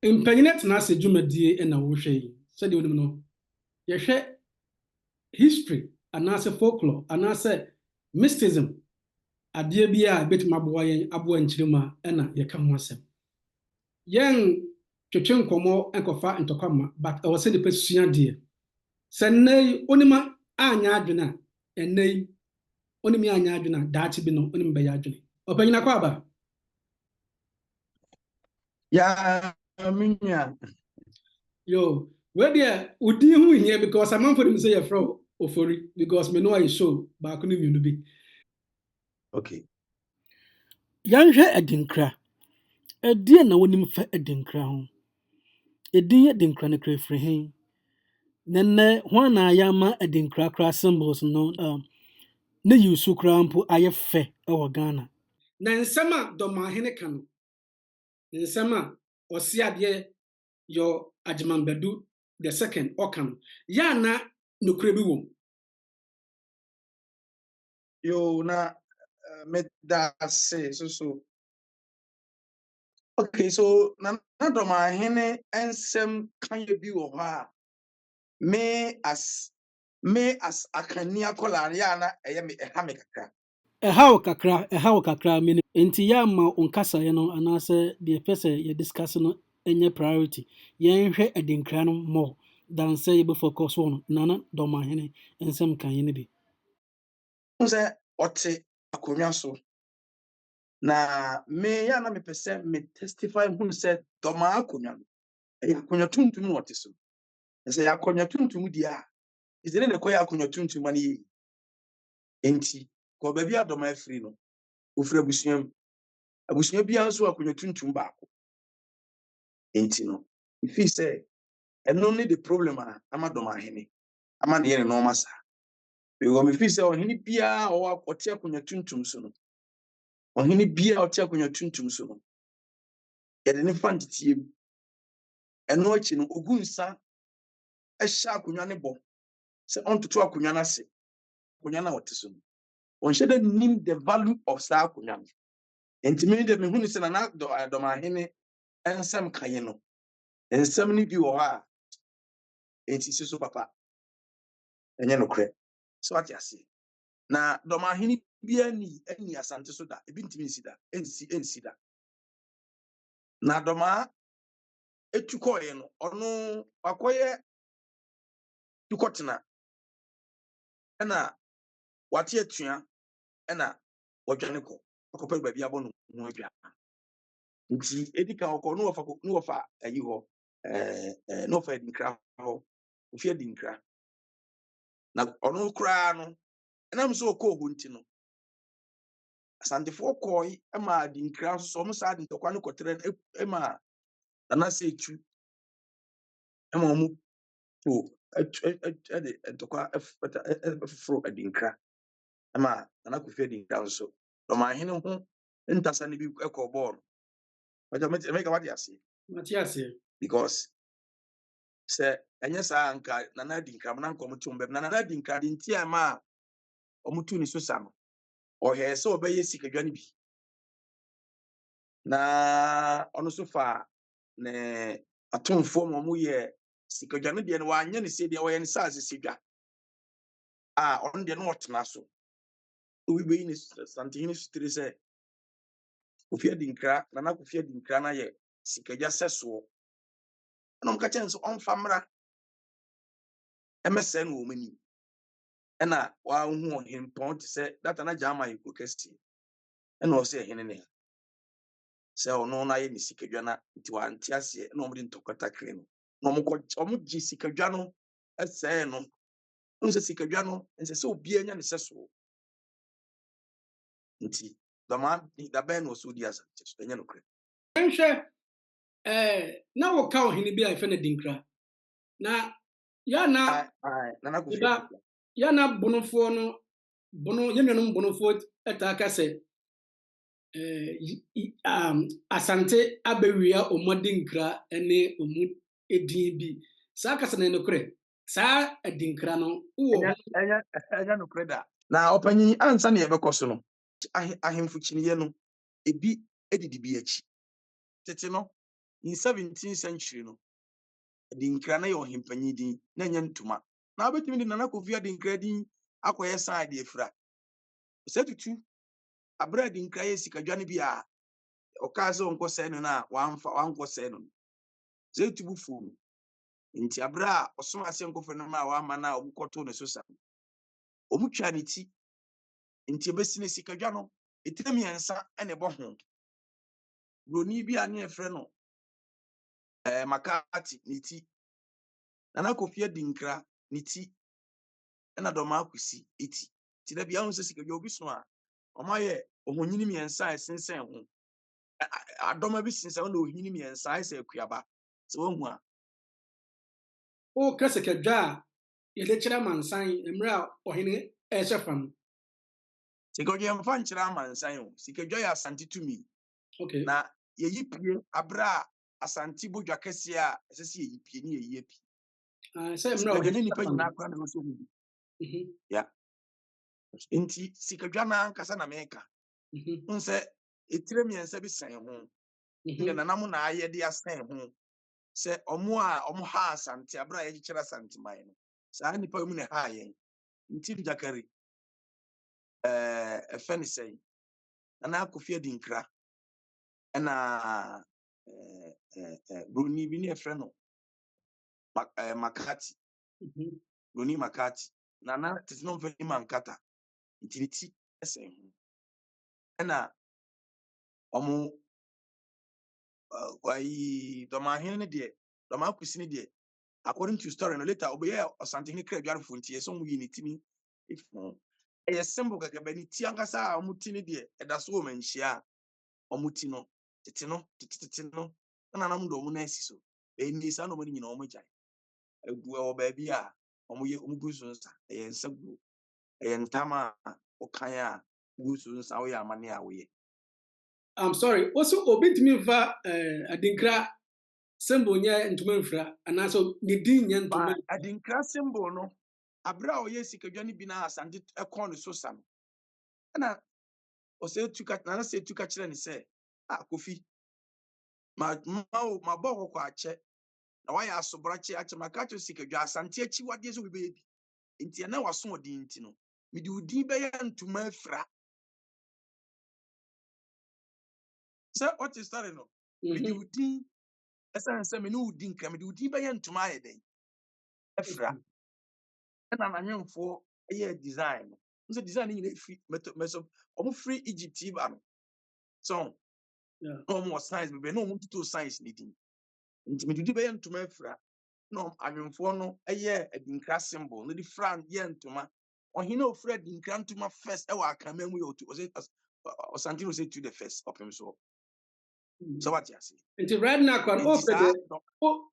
Impanyinat na ase dwumadie na wo hwɛ yi. Sɛ de onim no. Yɛhwɛ history anaasɛ folklore anaasɛ mysticism adeɛ bi a betumi aboa yɛn aboa nkyirima ɛna yɛka ho asɛm. Yɛn twetwe nkɔmɔ nkɔfa ntɔkwama but ɛwɔ sɛ nipa sua adeɛ. Sɛ nnɛ yi onima anyɛ adwene a ɛnnɛ yi onim yɛ anyɛ adwene a daakye bi no onim bɛyɛ adwene. Ɔpanyina kɔ aba. Ya minya. Yo, where there udi hu here because I'm for them say you're from Ofori because me know I show back on you be. Okay. Yanhwɛ adinkra. Ɛdeɛ na wonim fa adinkra ho. Ɛdin adinkra no kra firi hen. Nɛnɛ hwan na yɛama adinkra kra symbols no ne yisu kra mpo ayɛ fɛ ɛwɔ Ghana. Na nsɛm a dɔmahene ka no. Nsɛm a ɔsi adeɛ your Ajimambadu the second ɔka no. Ya na nokura bi wom. Yo na me da say so. Okay, so na doma hene ensem kan ye bi wo ha. Me as akania kolare ya na eye me eha me kakra. Ɛhaw kakra menim. Enti yɛama onkasaeɛ no anaasɛ deɛ pɛ sɛ yɛ discuss no ɛnyɛ priority. Yɛnhwɛ adinkra no more than sɛ yɛbɛfocus on Nana Dɔmahene nsɛm kan no bi. Unse ote akonwa so. Na me ya na me pese me testify hun se doma akonwa no. E akonwa tuntum no ote so. Se ya akonwa tuntum dia. Izere ne koya akonwa tuntum ani. Enti ko ba bia doma afiri no. Ofiri abusua bia nso akonwa tuntum baako. Enti no ifi say eno ne the problem ama doma hene ama ne yere no masa because me fi say ohene bia o ote akonwa tuntum so no ohene bia ote akonwa tuntum so no yede ne fantitie eno achi no ogunsa ehya akonwa ne bo se ontoto akonwa na se akonwa na ote so no on shede nim the value of sa akonwa. Enti me de me hunu se na doma hene ensem kaye no ensem ni bi wo ha enti so papa enye no kre so ati ase na doma hene bia ni asante so da ebi ntimi nsi da ensi da na doma etukoye no ono akoye tukotena na wate atua na wadwane ko akopa ba bia bono ho adwa nti edika okọ no ofa ayi ho no ofa dinkra ho ofia dinkra na ono kra no enam so okọ ho nti no asantefo koi ama dinkra so mo sa dintokwa no kotere ema na se etu ema mu to ede dintokwa fro dinkra ama na kofia dinkra so doma hene ho ntasa ne bi ekọ ball but make what you say Matiase. because say enye sa anka na dinkra na nko mutum bem na dinkra dinti ama omutu ni so sa no o he se obeye sikadwa ne bi na ono so fa ne atomfo mo ye sikadwa ne de no wanye ne se de wo ye ne sa se sidwa ono de no otena so obi be ni santini stri se ofia dinkra na kofia dinkra na ye sikadwa seso na mka chen so onfa mra emese no omani ena wa hu ohempon te se data na jama yekokasi ena o se hene ne se ono na ye ni sikadwa na nti wa ntiase na omde ntokota kre no na omo gi sikadwa no ese no nse sikadwa no nse se obi anya ne seso nti dama da ben no so di asa enye no kre Nhwɛ na wo ka ohene bi a ife na dinkra. Na ya na na kofia ya na bonofo no bono yemnum bonofo etaka sɛ asante abewia omodinkra ene omu edin bi saa kasa na enokre saa adinkra no wo enya no kreda na opanyi ansa na yebekọ no ahemfo chiniye no ebi edidi bi achi tete no in 17th century no adinkra na yɛ ɔhempanyin din na nyɛ ntoma na abɛtumi de Nana Akufo adinkra din akɔyɛ side efira sɛ tutu abra adinkra yɛ sikadwa no bi a ɔkaa sɛ ɔnkɔ sɛe no na wankɔ sɛe no sɛ tubu fu no nti abra a ɔsom ase nkɔfo no ma wama na ɔmukɔto ne so sa ɔmu twa ne ti nti ebesi ne sikadwa no etire mmiɛnsa ɛna ɛbɔ ho broni bi a ne yɛfrɛ no Makati ne ti Nana Akufo adinkra ne ti ɛna Dɔm Akusi eti ti da bia ho sɛ sikadwa obi so a ɔmo ayɛ ohonyini mmiɛnsa a ɛsensɛn ho adɔma bi sensɛn na ohonyini mmiɛnsa ayɛ sɛ akuaba sɛ wahu a o kasa kadwa a yɛde kyerɛ amansan mmerɛ a ɔhene ɛhyɛ fa no. sikadwa yɛmfa nkyerɛ amansan o sikadwa yɛ asante tumi Okay. na yɛyi pie abra a asante bodwa kɛseɛ a ɛsɛ sɛ yɛyi pie ne yɛyi pie Sɛ mmerɛ a sikadwa ne ɔhene nipa ɛhyɛ fa no. nyinaa kora na ɛwɔ sɛ ɔhu Mhm, ya nti sikadwa na ankasa na meka mhm, n sɛ etire mmiɛnsa bi sɛn ho mhm. ne nanam na ayɛ de asɛn ho sɛ ɔmo ha asante abra a yɛkyekyere asante man no saa nipa yi mu na ɛha yɛn nti njakari ɛfɛ ne sɛn Nana Akufo adinkra ɛna broni bi ne yɛfrɛ no Makati Mhm. broni Makati Nana tete no mfa ni mankata nti ne ti ɛsɛn ho ɛna ɔmo Dɔm Ahene ne deɛ Dɔm Akusi ne deɛ according to story no later ɔbɛyɛ ɔsantehene kra adwarefo nti yɛ sɛ ɔmo yi ne ti ni efi ho ɛyɛ symbol kakaba ne ti ankasa a ɔmo ti ne deɛ ɛda so wɔ manhyia a ɔmo ti no tete no na nanam de ɔmo na asi so ɛni saa na ɔmo ne nyinaa ɔmo gyae egu ɛwɔ baabi a ɔmo gu so nsa ɛyɛ nsa gu ɛyɛ ntam a ɔkan a gu so nsa ɔyɛ amane a ɔyɛ I'm sorry. Also, obi ntumi mfa adinkra symbol nyɛ ntoma mfira anaasɛ ne din nyɛ ntoma. adinkra symbol no abere a ɔyɛ sikadwa no bi na asante ɛkɔn ne so sa no ɛna ɔsɛ tu ka nana sɛ tu ka kyerɛ ne sɛ Kofi ma bɔ kɔkɔ akyɛ na wayɛ asobrakye akyɛ ma ka kyerɛ sikadwa asante akyi wadeɛ sɛ obi bɛyɛ bi nti ɛna waso ɔdin nti no mede wo din bɛyɛ ntoma afira sɛ ɔte stare no mede wo din ɛsɛne sɛ me ne wo din kra mede wo din bɛyɛ ntoma ayɛ dɛn afira ɛna nanwemfoɔ ɛyɛ design no sɛ design no nyina ɛfiri mɛsɛ ɔmo firi Egypt yi ba no so Yeah. na ɔmo wɔ science bɛbɛ na ɔmo tutu science ne din nti mede wo din bɛyɛ ntoma afira na anwemfoɔ no ɛyɛ adinkra symbol na de fra yɛ ntoma ɔhene a ofura adinkra ntoma first ɛwɔ akraman mu yɛ otu ɔsante no sɛ tu the first ɔpem so so what you say Nti right now kwan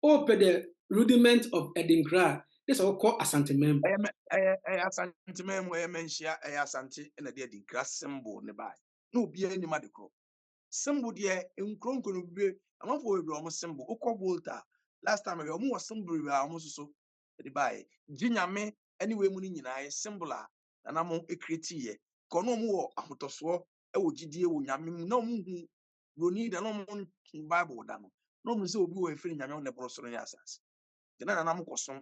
open the rudiment of edinkra. This all call asantemem. ɛyɛ asante man mu ɛyɛ manhyia ɛyɛ asante ɛna de adinkra symbol ne bae na obiara anim ade korɔ symbol deɛ nkuro bi amanfoɔ wɔ ɔmo symbol wokɔ Volta last time ɔmo wɔ symbol bi a ɔmo soso de bae gye nyame ɛne wei mu no nyinaa yɛ symbol a nanamo ekreti yɛ kɔ na ɔmo wɔ ahotɔsoɔ ɛwɔ gyidie wɔ nyame mu na ɔmo hu broni da na ɔmo Bible da no na ɔmo sɛ obi wɔ efiri nyame ɔne boro soro ne asase de na nanam kɔ so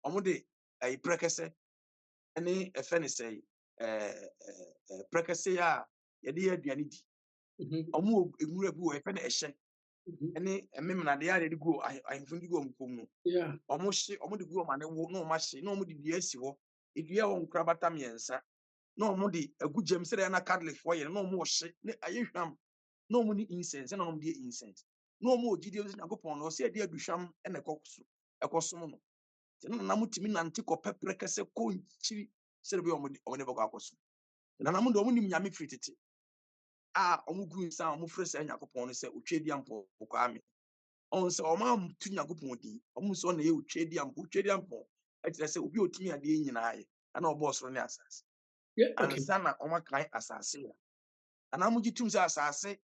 ɔmo de prɛkɛsɛ ɛne ɛfɛ ne sɛ prɛkɛsɛ a yɛde yɛ aduane di ɔmo nwura bi wɔ ɛfɛ ne ɛhyɛ ɛne ɛmemnadeɛ a yɛde gu ahemfo de gu ɔmo kɔn mu Yeah. ɔmo hye ɔmo de gu ɔmo ane wo na ɔmo ahye na ɔmo de dua asi hɔ dua wɔ nkura bata mmiɛnsa na ɔmo de agu gyam sɛdeɛ na Catholic yɛ na ɔmo hye ne ayɛ hwam na ɔmo ne incense na ɔmo de incense na ɔmo wɔ gyidie sɛ Nyankopɔn no ɔsɛ yɛde aduhwam ɛna ɛkɔ som no na nanam tumi nante kɔ pɛprɛ kɛsɛ kɔ nkyiri sɛdeɛ bi ɔmo de bɛkɔ akɔ so nanam de ɔmo nim nyame firi tete a ɔmo gu nsa a ɔmo frɛ sɛ Nyankopɔn no sɛ otwa di ampɔ Kwame ɔmo sɛ ɔmo amtu Nyankopɔn din ɔmo sɛ ɔna yɛ otwa di ampɔ ɛkyerɛ sɛ obi a otumi adeɛ nyinaa yɛ ana ɔbɔ soro ne asase Yeah. Okay. ansa na ɔmo akan asase ya anam gye tum sɛ asase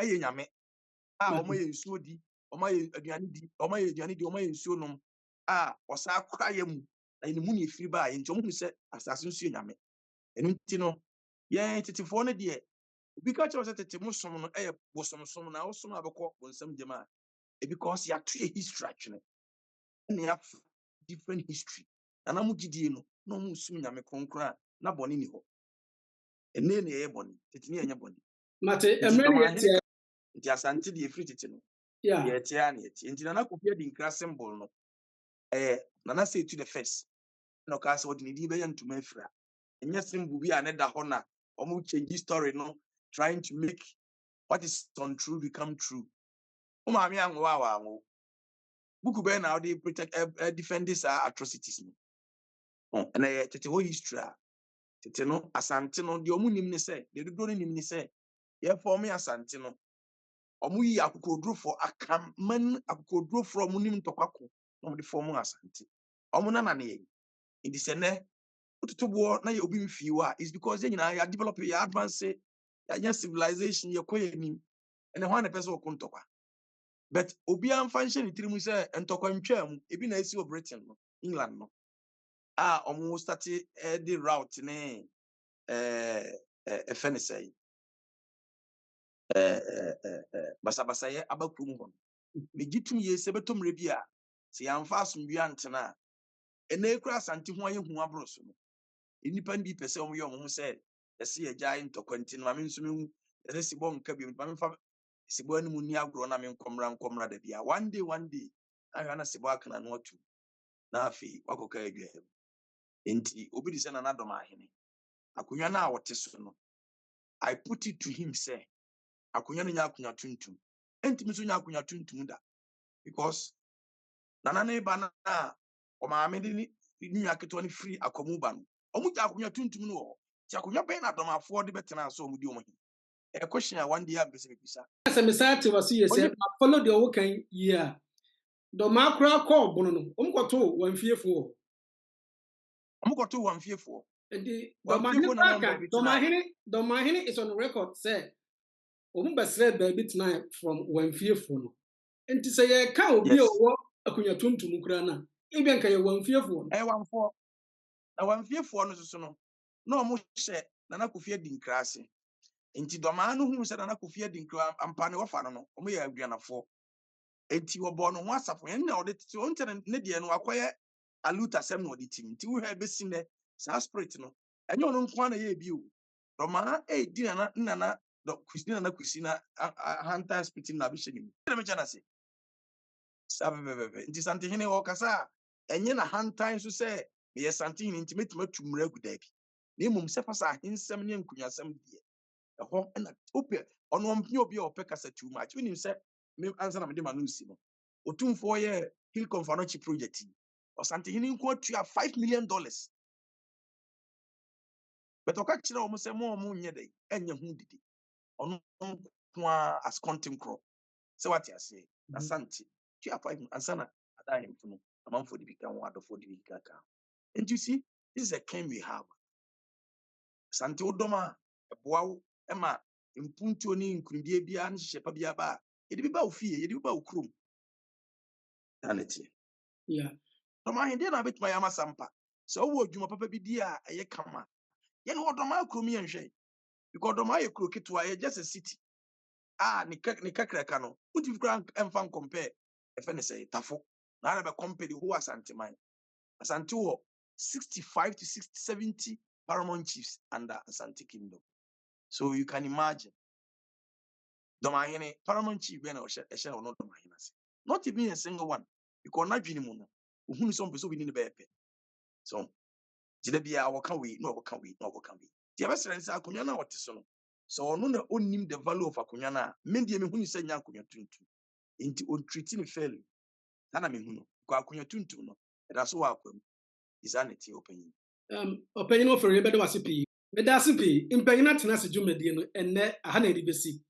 ɛyɛ nyame a ɔmo yɛ nsuo di ɔmo ayɛ aduane di ɔmo ayɛ nsuo nom a ɔsa kora yɛ mu na yɛn mu ne efiri baa yɛn nti ɔmo hu sɛ asase nsuo nyame ɛno nti no yɛn tetefoɔ no deɛ obi ka kyerɛ sɛ tete mo som no ɛyɛ bosomsom na wosom abɛkɔ bonsam gyam a because you are to a history actually and you have different history and I'm gidi no no musum nyame konkra na boni ni ho ene ne ye boni tetini enya boni Mate, nti Emre doma yet, hene nti asante de free tete no yeah. ye tia na ye tia nti na Akufo di nkra symbol no nana say to the first no ka say odi ni di be ya ntuma afira enya symbol bi a ne da ho na omo change story no trying to make what is untrue become true umami anwo awa anwo buku be na they protect defend these atrocities no and tete ho history tete no asante no de omu nim ne say de do no nim ne say ye form asante no omu yi akokodro for akam man akokodro from nim tokwako no de form asante omu na ne ye ndi se ne ututubo na ye obi mfi wa is because nyina ya develop ya advance ya civilization ye koye nim and when the person okontokwa but obi an function itiri say entokwa ntwa mu ebi na esi o Britain no England no omu start the route ne efene say basa ye abakrum ho me gitum ye se betom rebia se yamfa asomdua ntena ena ekura asante ho aye hu abroso no enipa ndi pese omu ye omu say ese ye jai ntokwa ntino ma me nso me ese sibɔ nka bi ma me fa sibɔ ani mu ni agro na me nkomra da bia one day aha na sibɔ akana no atu na afi wakoka adwa hem enti obi di se na nadom ahene akonwa na wote so no I put it to him say akonwa nya akonwa tuntum enti mi so nya akonwa tuntum da because nana ne ba na o ma me di ni aketo ni free akomu ba no omu ja akonwa tuntum no wo ti akonwa be na domafo de betena so omu di omu a question I one day am bese bisa As a message was here, say, follow the okay, yeah. The macro call bono, umkoto, 1 fear for. omu ko to wan fiefo The wan fiefo na wan baby tonight Domahini is on record, say, Umbasre baby tonight from 1 fear for. And to say, a cow be a walk, a kunyatum to Mukrana, even kay 1 fear for. wan for na wan fiefo no so no na omu hye na Akufo di nkrase enti doma no hu se na Akufo di nkra ampa ne wofa no omu ya aduanafo enti wobo no ho asafo yen na odete o ntene ne de no akoye aluta sem no odete enti wo ha besi ne sa spirit no enye ono nko na ye bi o doma di na do kusina hunter spirit na bi hye nim me chana se sabebebe enti sante hene wo kasa enye na hunter so se ye sante hene enti metima tumra guda bi na emum se fa sa hensem ne nkunyasem die ho na ope ono mpia obi a ope kasa too much unim se me ansa na me de manu si no otumfo ye hill confanochi project o sante hene nko atua $5 million but o ka kire o mo se mo nye dey enye hu didi ono nko as content crop se what you say na sante tua 5 ansa na adahim funo amanfo di bika ho adofo di bika ka and you see this is a claim we have sante odoma eboawo ema impuntuo ni nkrundie bia na hye pa bia ba yedi bi ba ofie yedi bi ba okrum sanity Yeah. doma hende na betuma ya masampa so wo adwuma papa bi di a eye kama ye no doma akrum ye nhwe because doma ye kro ketwa ye just a city ni kakraka no uti kra emfa compare efe ne say tafo na na be compare the whole asante man asante wo 65 to 70 paramount chiefs under Asante Kingdom. So you can imagine Domahine, paramount chief, when I share or not Domahine. Not even a single one. Because not Jinimuno, who is some person within the bear. So, Jilebia, what can we, no, what can we, no, what can we? The other friends are Kunyana or Tisono. So, no, only the value of a Kunyana, many when you say Yankunya Tuntu, into on treating fairly. Nana Mihuno, Kwakunya Tuntu, no, that's why is anity opening. Opinion of everybody was a P. Medasipi, impegnatinasi Jumedian, and ne a honey besi.